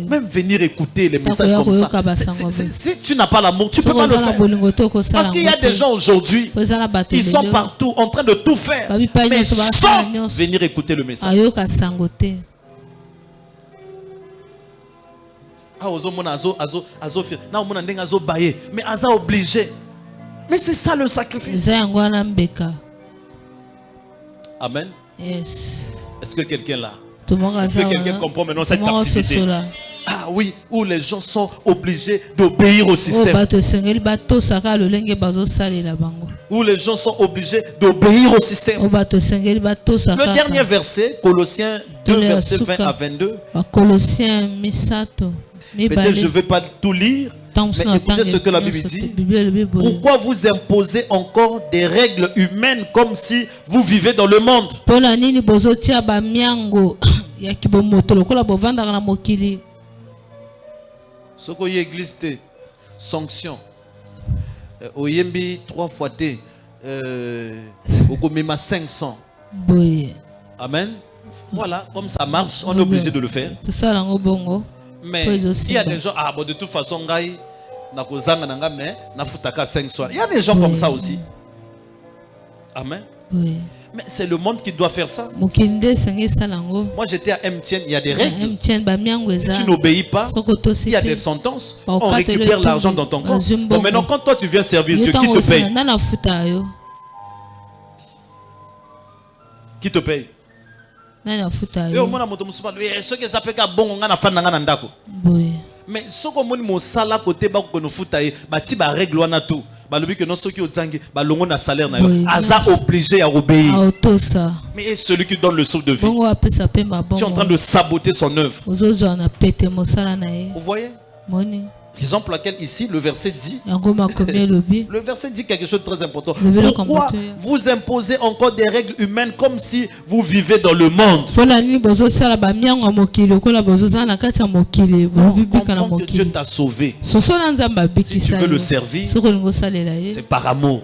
Même venir écouter les messages comme ça, si tu n'as pas l'amour, tu ne peux pas le faire. Parce qu'il y a des gens aujourd'hui, ils sont partout en train de tout faire, mais sauf venir écouter le message. Mais Aza obligé. Mais c'est ça le sacrifice. Amen. Yes. Est-ce que quelqu'un là? Est-ce que quelqu'un comprend maintenant cette activité? Ah oui, où les gens sont obligés d'obéir au système. Où les gens sont obligés d'obéir au système. Le dernier verset, Colossiens 2, verset 20 à 22. Peut-être je ne vais pas tout lire, mais écoutez ce que la Bible dit. Pourquoi vous imposez encore des règles humaines comme si vous vivez dans le monde? Ce que l'église te sanction. Oyembi 3 fois T. Okomema 500. Amen. Voilà, comme ça marche, on est obligé de le faire. Mais il y a des gens, de toute façon, il y a des gens comme ça aussi. Amen. Oui. Mais c'est le monde qui doit faire ça. Moi j'étais à MTN, il y a des règles. Si tu n'obéis pas, il y a des sentences. On récupère l'argent dans ton compte. Bon, maintenant quand toi tu viens servir Dieu, qui te paye? Qui te paye? Mais ce que mon sala côté ba ko no futa e ba ti ba règle wana tout ba lobi que non ceux qui otangi ba longo na salaire na yo aza obligé à obéir. Mais celui qui donne le souffle de vie, tu es en train de saboter son œuvre. Vous voyez? Raison pour laquelle ici le verset dit le verset dit quelque chose de très important. Pourquoi vous imposez encore des règles humaines comme si vous vivez dans le monde? Comprends que Dieu t'a sauvé. Si tu veux le servir, c'est par amour,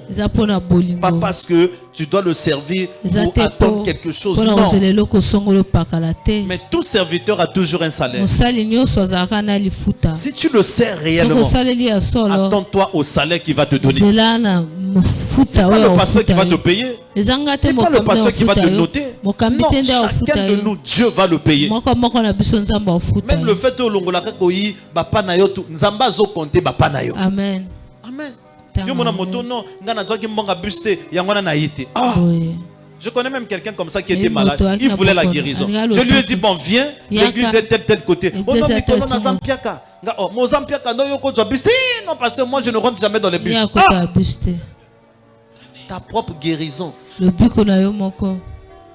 pas parce que tu dois le servir ou attendre quelque chose. Non. Mais tout serviteur a toujours un salaire. Si tu le sers réellement, attends-toi au salaire qu'il va te donner. C'est pas le pasteur qui va te payer. C'est pas le pasteur qui va te noter. Non, chacun de nous, Dieu va le payer. Même le fait que Amen. Amen. Je connais même quelqu'un comme ça qui était malade. Il voulait la guérison. Je lui ai dit, bon, viens, l'église est tel côté. Oh non, parce que moi je ne rentre jamais dans les bus. Ta propre guérison.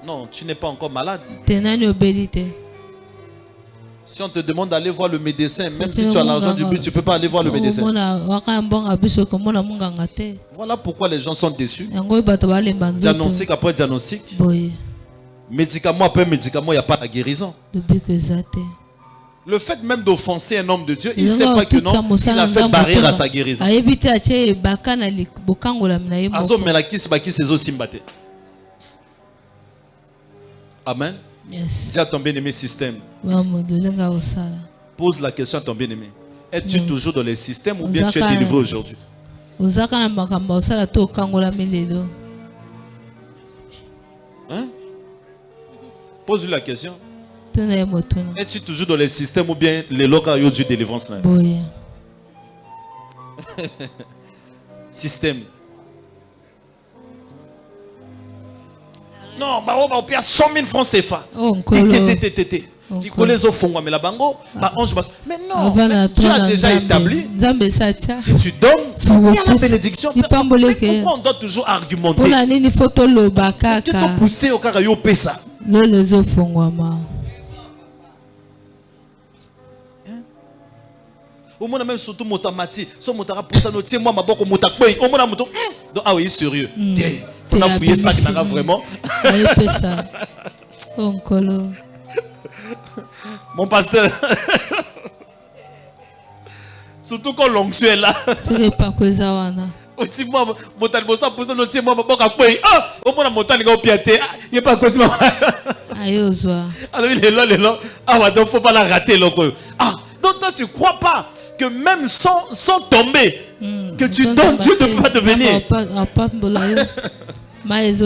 Non, tu n'es pas encore malade. Si on te demande d'aller voir le médecin, même si tu as l'argent du but, tu ne peux pas aller voir le médecin. Voilà pourquoi les gens sont déçus. Diagnostic après diagnostic. Médicament après médicament, il n'y a pas de guérison. Le fait même d'offenser un homme de Dieu, il ne sait pas que non, il a fait barrière à sa guérison. Amen. Yes. Dis à ton bien-aimé système. Pose la question à ton bien-aimé. Es-tu toujours dans les systèmes ou bien tu es délivré aujourd'hui? Hein? Pose-lui la question. Es-tu toujours dans les systèmes ou bien les locaux de délivrance? Système. Non, on paye 100 000 francs CFA. Mais la bango, mais non, tu as déjà établi. Si tu donnes, il y a la bénédiction. Mais pourquoi on doit toujours argumenter? Tu te pousser au cas où ça. Au moins même surtout motamati, so motara poussa no tie moi maboko motakwe. Au moins moto. Donc ah oui, sérieux. Faut na fouiller ça qui n'a vraiment. Mon pasteur. Surtout quand l'onction est là. Oti moi motali bossa poussa no tie moi maboko kwe. Ah, au moins motali ga opiaté. Il est pas quoi ça. Ayozwa. Alors il est là. Ah donc faut pas la rater loko. Ah, donc toi tu crois pas que même sans tomber, que tu donnes, Dieu ne peut pas te venir.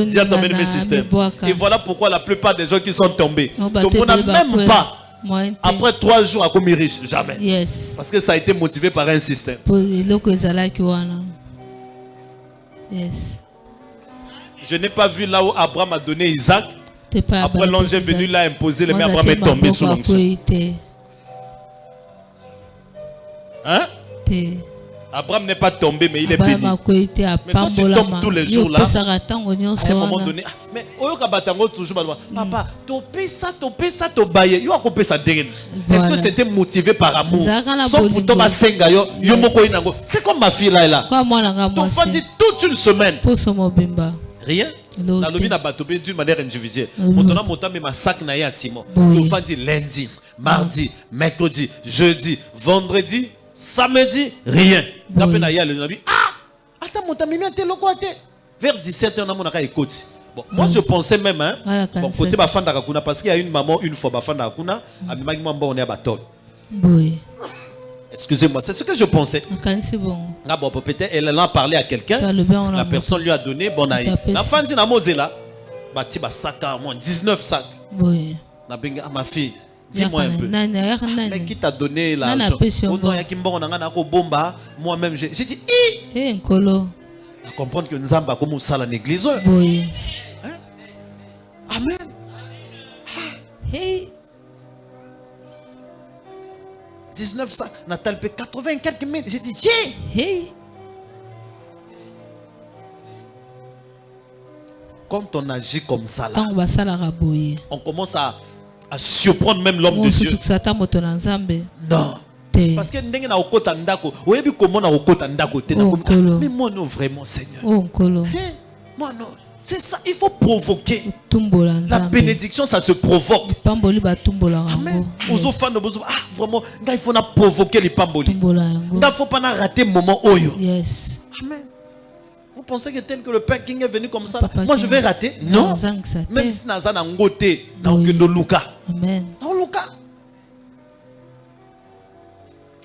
Dis à ton bien-aimé système. Et voilà pourquoi la plupart des gens qui sont tombés, tout le monde n'a même pas, après 3 jours, à commis riche. Jamais. Yes. Parce que ça a été motivé par un système. Yes. Je n'ai pas vu là où Abraham a donné Isaac. Après l'ange est venu là imposer, mais Abraham est tombé sous l'onction. Hein? Abraham n'est pas tombé, mais il est béni. Mais quand tu tombes tous les jours là, à un moment donné, mais toujours, papa, topé ça, baye. Est-ce que c'était motivé par amour? C'est comme ma fille là et là. On va dire toute une semaine. Rien. La lobby n'a pas tombé d'une manière individuelle. Maintenant, mon temps, ma sac n'a à Simon. On va dire lundi, mardi, mercredi, jeudi, vendredi. Samedi, rien. Ah, attends, mon ami, vers 17h, on a écouté. Bon, moi, je pensais même, hein, bon, côté Bafanda Kakuna, parce qu'il y a une maman, une fois Bafanda Kakuna, on est à Baton. Excusez-moi, c'est ce que je pensais. Ah, bon, peut-être elle en a parlé à quelqu'un, la personne lui a donné, bon, la fin de la mode là. bati ba sac à moi 19 sacs. Oui. Na benga ma fille. Dis-moi un peu. Mais qui t'a donné l'argent? Moi-même, j'ai dit, à comprendre que Nzamba comme ça dans l'église. Oui. Hein? Amen. Hey. 19 sacs. Natal fait 80 quelques mètres. J'ai dit, hey. Quand on agit comme ça, là, on commence à surprendre même l'homme de Dieu. Non. Parce que ndenge na okota ndako, oyebi comment na okota ndako te na mais moi non vraiment Seigneur. Moi non. C'est ça, il faut provoquer. La bénédiction ça se provoque. Amen. Ozo fan de bozo ah vraiment, il faut na provoquer les pamboli. Il faut pas na rater moment oyo. Yes. Amen. Vous pensez que tel que le Père King est venu comme ça, moi je vais rater? Non. Même si naza na ngote na okendo luka. Amen. Na luka.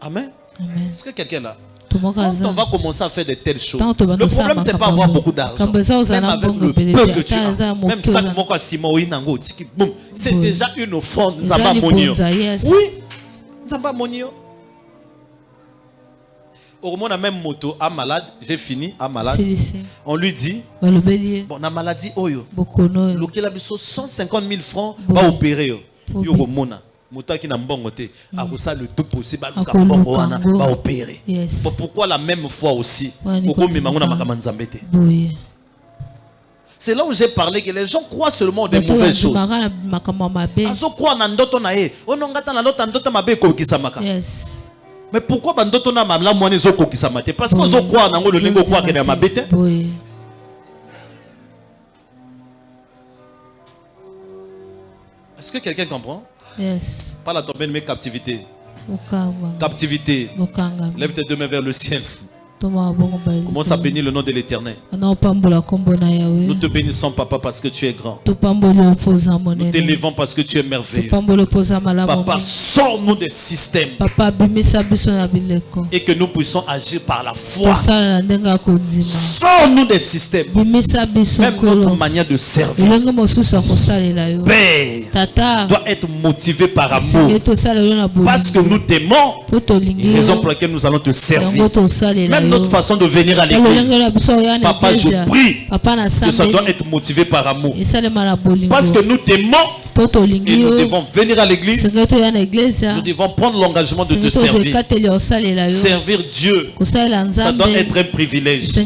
Amen. Amen. Est-ce que quelqu'un là? Quand on va commencer à faire de telles choses, le problème c'est pas avoir beaucoup d'argent. Même avec le peu que tu as, même ça c'est déjà une offrande. Oui, Nzamba Monio. Au moins, on a même moto, à malade, j'ai fini, à malade. On lui dit, bon, la maladie, oyo. L'okel a 150 000 francs, va opérer. Yo mona. Moto qui n'a pas monté, a ça le tout possible, va opérer. Pourquoi la même fois aussi? C'est là où j'ai parlé que les gens croient seulement des mauvaises choses. Mais pourquoi bandoto na mamla moine zoko kisamate? Parce que zo croit nango le nengo croit que na mabete. Est-ce que quelqu'un comprend? Yes. Pas la tomber de mes captivités. Captivité. Lève tes deux mains vers le ciel. Commence à bénir le nom de l'Éternel. Nous te bénissons, Papa, parce que tu es grand. Nous t'élevons parce que tu es merveilleux. Papa, sors-nous des systèmes. Et que nous puissions agir par la foi. Sors-nous des systèmes. Même notre manière de servir. Père doit être motivé par amour. Parce que nous t'aimons. Raison pour laquelle nous allons te servir. Même notre façon de venir à l'église. Papa, je prie que ça doit être motivé par amour. Parce que nous t'aimons et nous devons venir à l'église. Nous devons prendre l'engagement de te servir. Servir Dieu, ça doit être un privilège pour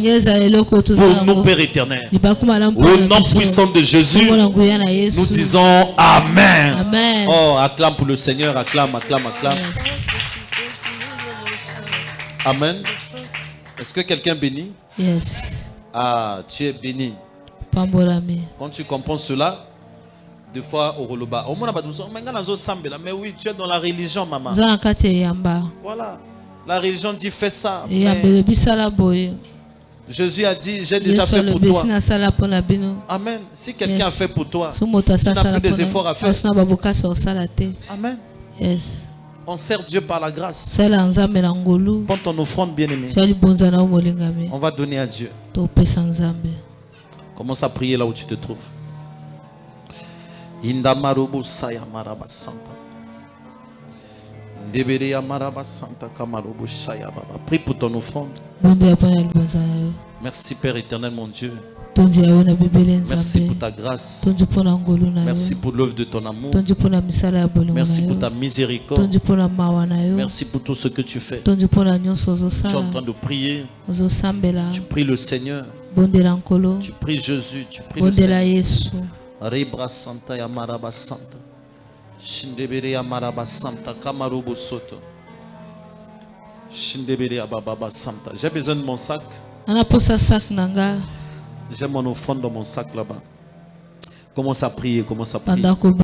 nous, Père éternel. Au nom puissant de Jésus, nous disons Amen. Amen. Oh, acclame pour le Seigneur, acclame, acclame, acclame. Amen. Est-ce que quelqu'un bénit? Yes. Ah, tu es béni. Quand tu comprends cela, des fois au roloba, au moins mais oui, tu es dans la religion, maman. Voilà. La religion dit fais ça. Jésus a dit j'ai déjà fait pour toi. Amen. Si quelqu'un a fait pour toi, tu n'as plus des efforts à faire. Amen. Yes. On sert Dieu par la grâce. Prends ton offrande, bien-aimé. On va donner à Dieu. Commence à prier là où tu te trouves. Indamarobo saya maraba santa. Ndebereya maraba santa kamarobo shaya baba. Prie pour ton offrande. Merci Père éternel mon Dieu. Merci pour ta grâce. Merci pour l'œuvre de ton amour. Merci pour ta miséricorde. Merci pour tout ce que tu fais. Tu es en train de prier. Tu pries le Seigneur. Tu pries Jésus. Tu pries le Seigneur. Rebra Santa Yamaraba Santa. Shindebere Yamaraba Santa Kamarubo Soto. Shindebere Yababa Santa. J'ai besoin de mon sac. J'ai mon offrande dans mon sac là-bas. Commence à prier, commence à prier.